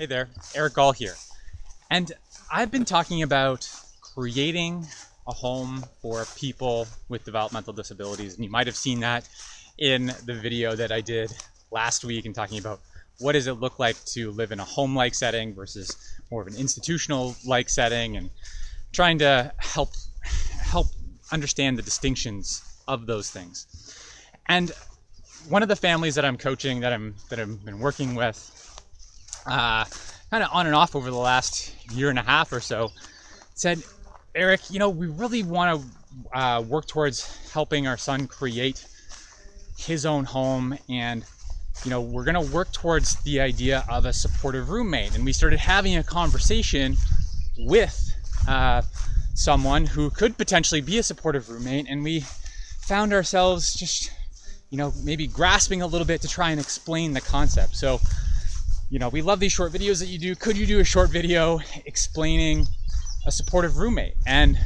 Hey there, Eric Gall here. And I've been talking about creating a home for people with developmental disabilities. And you might have seen that in the video that I did last week and talking about what does it look like to live in a home-like setting versus more of an institutional-like setting, and trying to help understand the distinctions of those things. And one of the families that I'm coaching, that I've been working with, kind of on and off over the last year and a half or so, said, Eric, we really want to work towards helping our son create his own home, and we're going to work towards the idea of a supportive roommate. And we started having a conversation with someone who could potentially be a supportive roommate, and we found ourselves just maybe grasping a little bit to try and explain the concept. So we love these short videos that you do. Could you do a short video explaining a supportive roommate and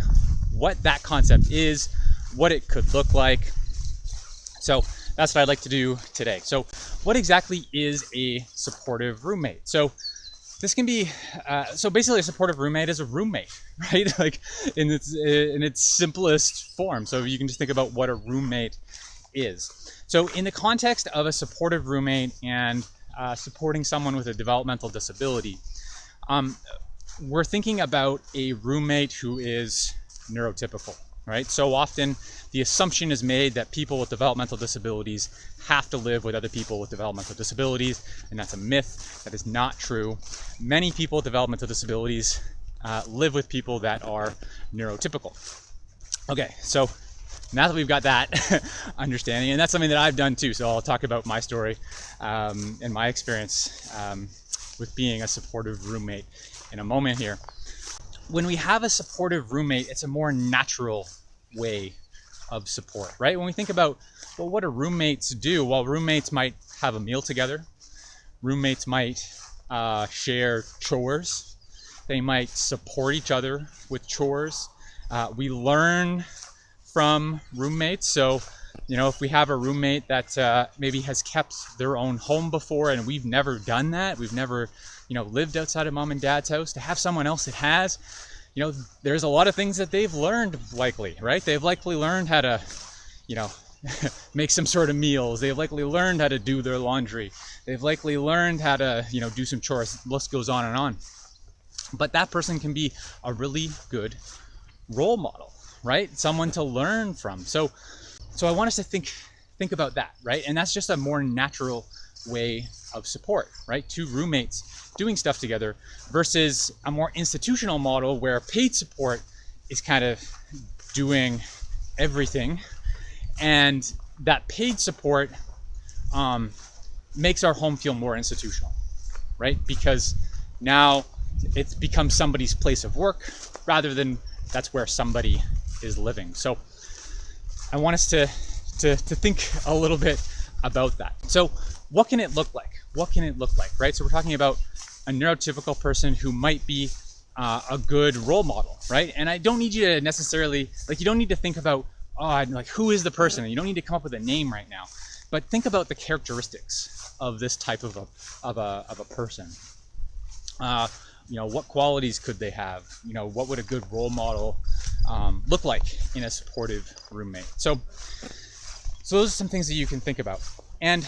what that concept is, what it could look like? So that's what I'd like to do today. So what exactly is a supportive roommate? So this can be, so basically a supportive roommate is a roommate, right? Like in its simplest form. So you can just think about what a roommate is. So in the context of a supportive roommate and supporting someone with a developmental disability, we're thinking about a roommate who is neurotypical, right? So often the assumption is made that people with developmental disabilities have to live with other people with developmental disabilities, and that's a myth. That is not true. Many people with developmental disabilities live with people that are neurotypical. Okay, so now that we've got that understanding, and that's something that I've done too, so I'll talk about my story and my experience with being a supportive roommate in a moment here. When we have a supportive roommate, it's a more natural way of support, right? When we think about, well, what do roommates do? Well, roommates might have a meal together. Roommates might share chores. They might support each other with chores. We learn from roommates. So, if we have a roommate that maybe has kept their own home before and we've never done that, we've never, lived outside of mom and dad's house, to have someone else that has, there's a lot of things that they've learned likely, right? They've likely learned how to, make some sort of meals. They've likely learned how to do their laundry. They've likely learned how to, do some chores. The list goes on and on. But that person can be a really good role model, right? Someone to learn from. So I want us to think about that, right? And that's just a more natural way of support, right? Two roommates doing stuff together versus a more institutional model where paid support is kind of doing everything. And that paid support makes our home feel more institutional, right? Because now it's become somebody's place of work rather than that's where somebody is living. So I want us to think a little bit about that. So what can it look like? What can it look like, right? So we're talking about a neurotypical person who might be a good role model, right? And I don't need you to necessarily, you don't need to think about, who is the person? You don't need to come up with a name right now, but think about the characteristics of this type of a person. What qualities could they have? What would a good role model look like in a supportive roommate? So those are some things that you can think about. And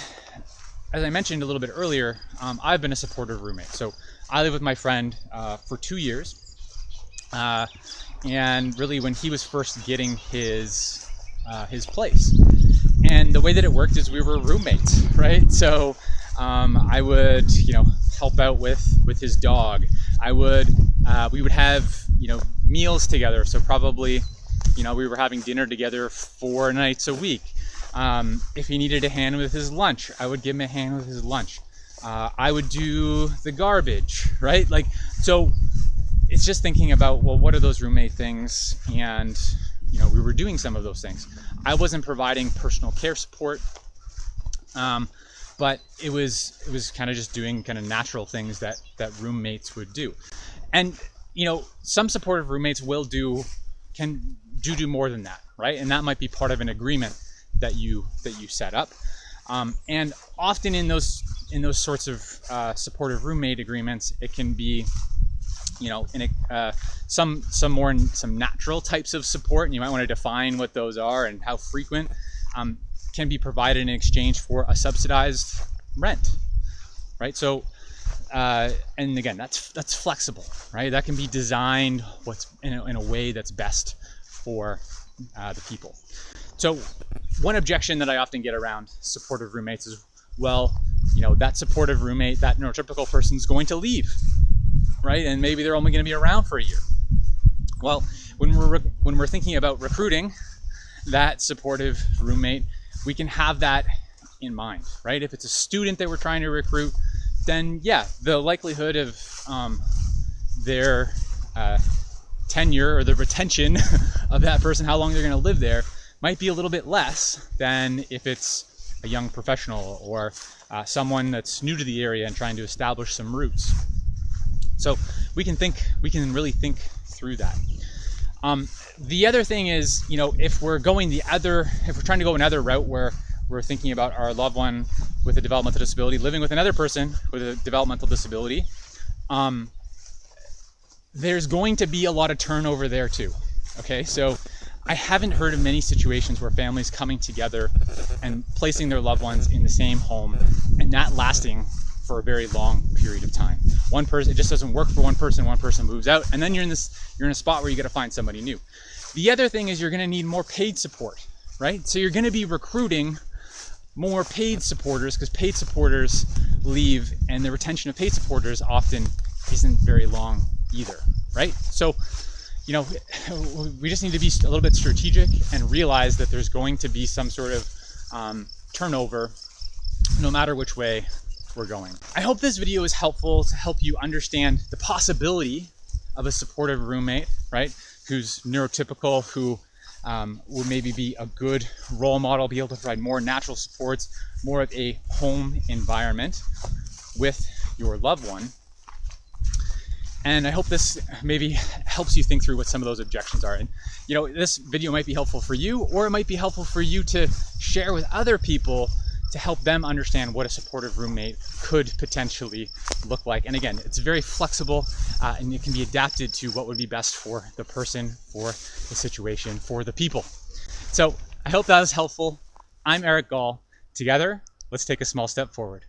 as I mentioned a little bit earlier, I've been a supportive roommate. So I lived with my friend for 2 years. And really when he was first getting his place. And the way that it worked is we were roommates, right? So I would, help out with his dog. We would have, meals together. So probably, we were having dinner together 4 nights a week. If he needed a hand with his lunch, I would give him a hand with his lunch. I would do the garbage, right? So it's just thinking about, well, what are those roommate things? And, we were doing some of those things. I wasn't providing personal care support, but it was kind of just doing kind of natural things that roommates would do. And, some supportive roommates can do more than that, right? And that might be part of an agreement that you set up. And often in those sorts of supportive roommate agreements, it can be, some natural types of support, and you might want to define what those are and how frequent, can be provided in exchange for a subsidized rent, right? So, and again, that's flexible, right? That can be designed in a way that's best for the people. So one objection that I often get around supportive roommates is, well, that supportive roommate, that neurotypical person is going to leave, right? And maybe they're only going to be around for a year. Well, when we're thinking about recruiting that supportive roommate, we can have that in mind, right? If it's a student that we're trying to recruit, then yeah, the likelihood of their tenure or the retention of that person, how long they're going to live there, might be a little bit less than if it's a young professional or someone that's new to the area and trying to establish some roots. So we can really think through that. The other thing is, if we're trying to go another route where we're thinking about our loved one with a developmental disability living with another person with a developmental disability, there's going to be a lot of turnover there too. Okay, so I haven't heard of many situations where families coming together and placing their loved ones in the same home and not lasting for a very long period of time. One person, it just doesn't work for one person moves out, and then you're in a spot where you got to find somebody new. The other thing is you're going to need more paid support, right? So you're going to be recruiting more paid supporters because paid supporters leave, and the retention of paid supporters often isn't very long either, right? So, we just need to be a little bit strategic and realize that there's going to be some sort of turnover no matter which way we're going. I hope this video is helpful to help you understand the possibility of a supportive roommate, right? Who's neurotypical, who would maybe be a good role model, be able to provide more natural supports, more of a home environment with your loved one. And I hope this maybe helps you think through what some of those objections are. And this video might be helpful for you, or it might be helpful for you to share with other people to help them understand what a supportive roommate could potentially look like. And again, it's very flexible and it can be adapted to what would be best for the person, for the situation, for the people. So I hope that was helpful. I'm Eric Gall. Together, let's take a small step forward.